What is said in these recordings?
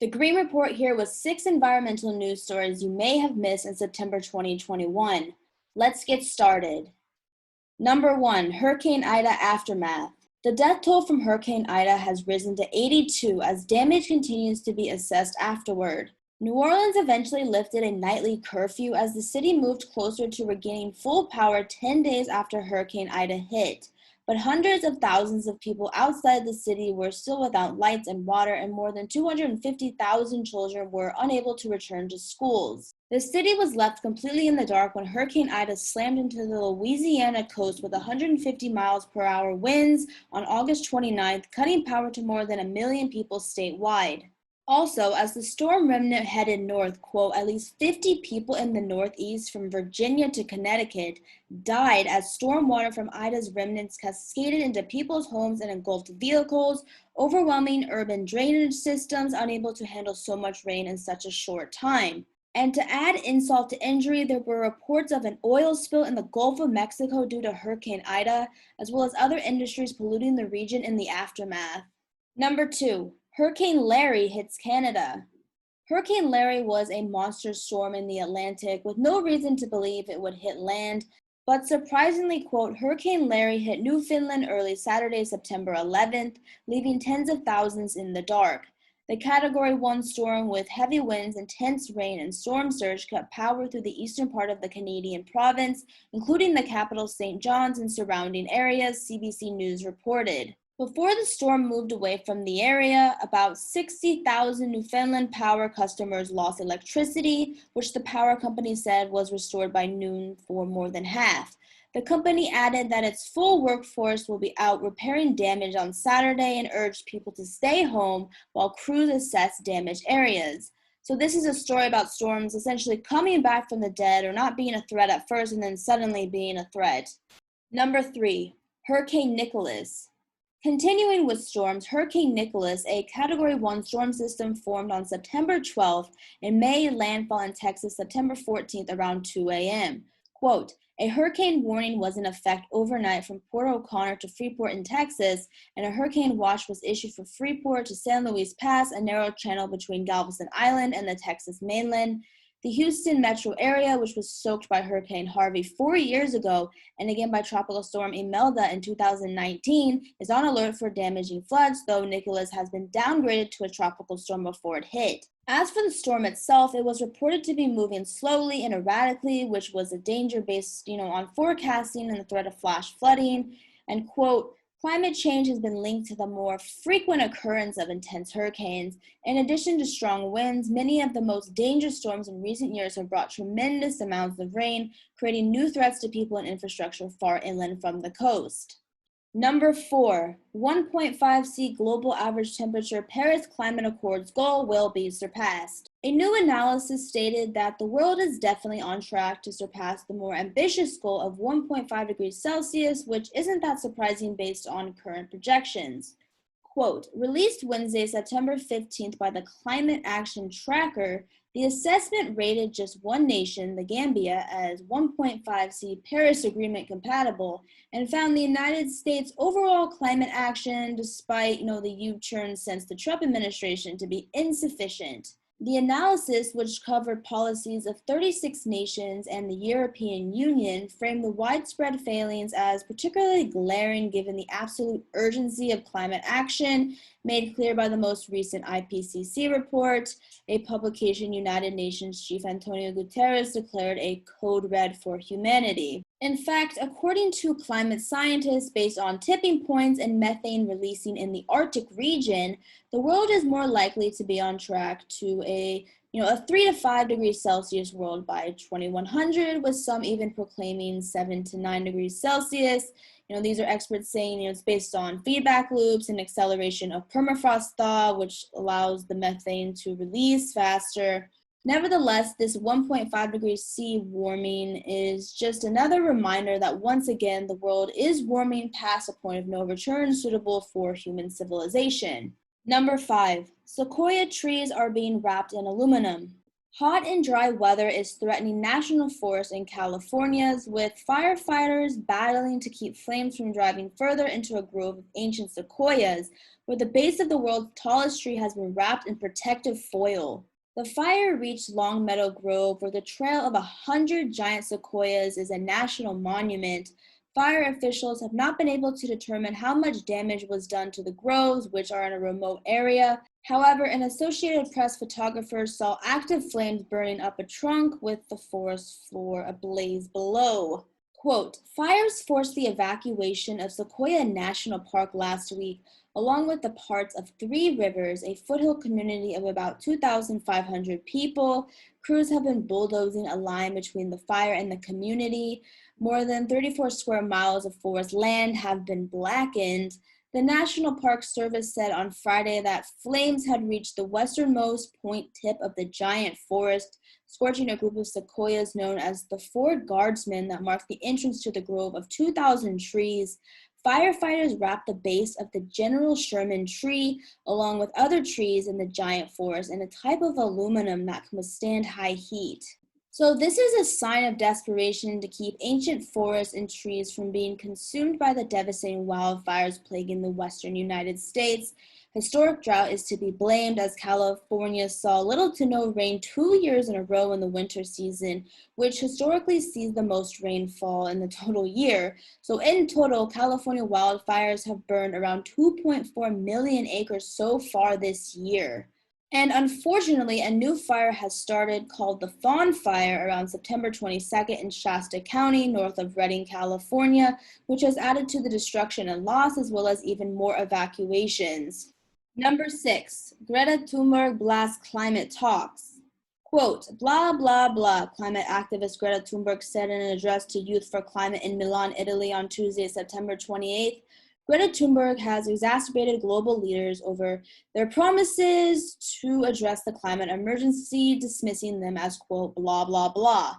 The Green Report here was 6 environmental news stories you may have missed in September 2021. Let's get started. Number 1, Hurricane Ida Aftermath. The death toll from Hurricane Ida has risen to 82 as damage continues to be assessed afterward. New Orleans eventually lifted a nightly curfew as the city moved closer to regaining full power 10 days after Hurricane Ida hit. But hundreds of thousands of people outside the city were still without lights and water, and more than 250,000 children were unable to return to schools. The city was left completely in the dark when Hurricane Ida slammed into the Louisiana coast with 150 miles per hour winds on August 29th, cutting power to more than 1 million people statewide. Also, as the storm remnant headed north, quote, at least 50 people in the Northeast from Virginia to Connecticut died as storm water from Ida's remnants cascaded into people's homes and engulfed vehicles, overwhelming urban drainage systems unable to handle so much rain in such a short time. And to add insult to injury, there were reports of an oil spill in the Gulf of Mexico due to Hurricane Ida, as well as other industries polluting the region in the aftermath. Number 2. Hurricane Larry hits Canada. Hurricane Larry was a monster storm in the Atlantic with no reason to believe it would hit land, but surprisingly, quote, Hurricane Larry hit Newfoundland early Saturday, September 11th, leaving tens of thousands in the dark. The Category 1 storm with heavy winds, intense rain, and storm surge cut power through the eastern part of the Canadian province, including the capital St. John's and surrounding areas, CBC News reported. Before the storm moved away from the area, about 60,000 Newfoundland Power customers lost electricity, which the power company said was restored by noon for more than half. The company added that its full workforce will be out repairing damage on Saturday and urged people to stay home while crews assess damaged areas. So this is a story about storms essentially coming back from the dead or not being a threat at first and then suddenly being a threat. Number 3, Hurricane Nicholas. Continuing with storms, Hurricane Nicholas, a Category 1 storm system formed on September 12th and made landfall in Texas September 14th around 2 a.m. Quote, a hurricane warning was in effect overnight from Port O'Connor to Freeport in Texas, and a hurricane watch was issued for Freeport to San Luis Pass, a narrow channel between Galveston Island and the Texas mainland. The Houston metro area, which was soaked by Hurricane Harvey 4 years ago and again by Tropical Storm Imelda in 2019, is on alert for damaging floods, though Nicholas has been downgraded to a tropical storm before it hit. As for the storm itself, it was reported to be moving slowly and erratically, which was a danger based, on forecasting and the threat of flash flooding. And quote, climate change has been linked to the more frequent occurrence of intense hurricanes. In addition to strong winds, many of the most dangerous storms in recent years have brought tremendous amounts of rain, creating new threats to people and infrastructure far inland from the coast. Number 4, 1.5°C global average temperature Paris Climate Accords goal will be surpassed. A new analysis stated that the world is definitely on track to surpass the more ambitious goal of 1.5 degrees Celsius, which isn't that surprising based on current projections. Quote, released Wednesday, September 15th by the Climate Action Tracker, the assessment rated just one nation, the Gambia, as 1.5°C Paris Agreement compatible and found the United States' overall climate action, despite the U-turn since the Trump administration, to be insufficient. The analysis, which covered policies of 36 nations and the European Union, framed the widespread failings as particularly glaring given the absolute urgency of climate action, made clear by the most recent IPCC report, a publication United Nations Chief Antonio Guterres declared a code red for humanity. In fact, according to climate scientists, based on tipping points and methane releasing in the Arctic region, the world is more likely to be on track to a 3 to 5 degrees Celsius world by 2100, with some even proclaiming 7 to 9 degrees Celsius. These are experts saying it's based on feedback loops and acceleration of permafrost thaw, which allows the methane to release faster. Nevertheless, this 1.5 degrees C warming is just another reminder that once again, the world is warming past a point of no return suitable for human civilization. Number 5, Sequoia trees are being wrapped in aluminum. Hot and dry weather is threatening national forests in California, with firefighters battling to keep flames from driving further into a grove of ancient sequoias, where the base of the world's tallest tree has been wrapped in protective foil. The fire reached Long Meadow Grove, where the trail of 100 giant sequoias is a national monument. Fire officials have not been able to determine how much damage was done to the groves, which are in a remote area. However, an Associated Press photographer saw active flames burning up a trunk with the forest floor ablaze below. Quote, fires forced the evacuation of Sequoia National Park last week, along with the parts of Three Rivers, a foothill community of about 2,500 people. Crews have been bulldozing a line between the fire and the community. More than 34 square miles of forest land have been blackened. The National Park Service said on Friday that flames had reached the westernmost point tip of the giant forest, scorching a group of sequoias known as the Four Guardsmen that marked the entrance to the grove of 2,000 trees. Firefighters wrapped the base of the General Sherman tree, along with other trees in the giant forest, in a type of aluminum that can withstand high heat. So this is a sign of desperation to keep ancient forests and trees from being consumed by the devastating wildfires plaguing the western United States. Historic drought is to be blamed, as California saw little to no rain 2 years in a row in the winter season, which historically sees the most rainfall in the total year. So in total, California wildfires have burned around 2.4 million acres so far this year. And unfortunately, a new fire has started called the Fawn Fire around September 22nd in Shasta County, north of Redding, California, which has added to the destruction and loss, as well as even more evacuations. Number 6, Greta Thunberg blasts climate talks. Quote, blah, blah, blah, climate activist Greta Thunberg said in an address to Youth for Climate in Milan, Italy on Tuesday, September 28th. Greta Thunberg has exacerbated global leaders over their promises to address the climate emergency, dismissing them as, quote, blah, blah, blah.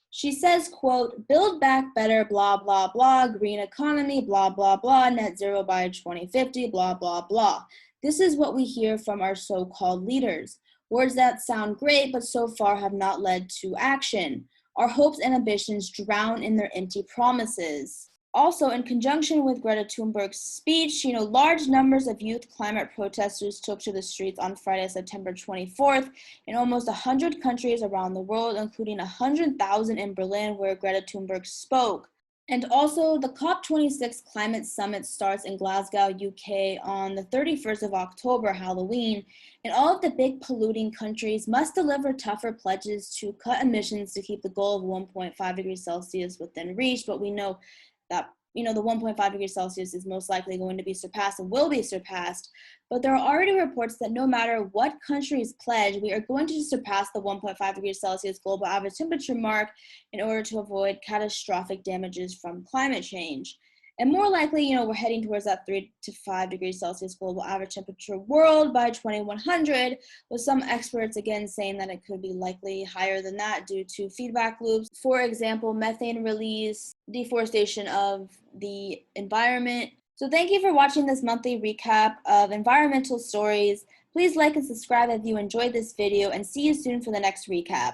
She says, quote, build back better, blah, blah, blah, green economy, blah, blah, blah, net zero by 2050, blah, blah, blah. This is what we hear from our so-called leaders. Words that sound great, but so far have not led to action. Our hopes and ambitions drown in their empty promises. Also, in conjunction with Greta Thunberg's speech, large numbers of youth climate protesters took to the streets on Friday, September 24th, in almost 100 countries around the world, including 100,000 in Berlin, where Greta Thunberg spoke. And also, the COP26 Climate Summit starts in Glasgow, UK on the 31st of October, Halloween, and all of the big polluting countries must deliver tougher pledges to cut emissions to keep the goal of 1.5 degrees Celsius within reach, but we know that the 1.5 degrees Celsius is most likely going to be surpassed and will be surpassed. But there are already reports that no matter what countries pledge, we are going to surpass the 1.5 degrees Celsius global average temperature mark in order to avoid catastrophic damages from climate change. And more likely, we're heading towards that 3 to 5 degrees Celsius global average temperature world by 2100, with some experts again saying that it could be likely higher than that due to feedback loops. For example, methane release, deforestation of the environment. So thank you for watching this monthly recap of environmental stories. Please like and subscribe if you enjoyed this video, and see you soon for the next recap.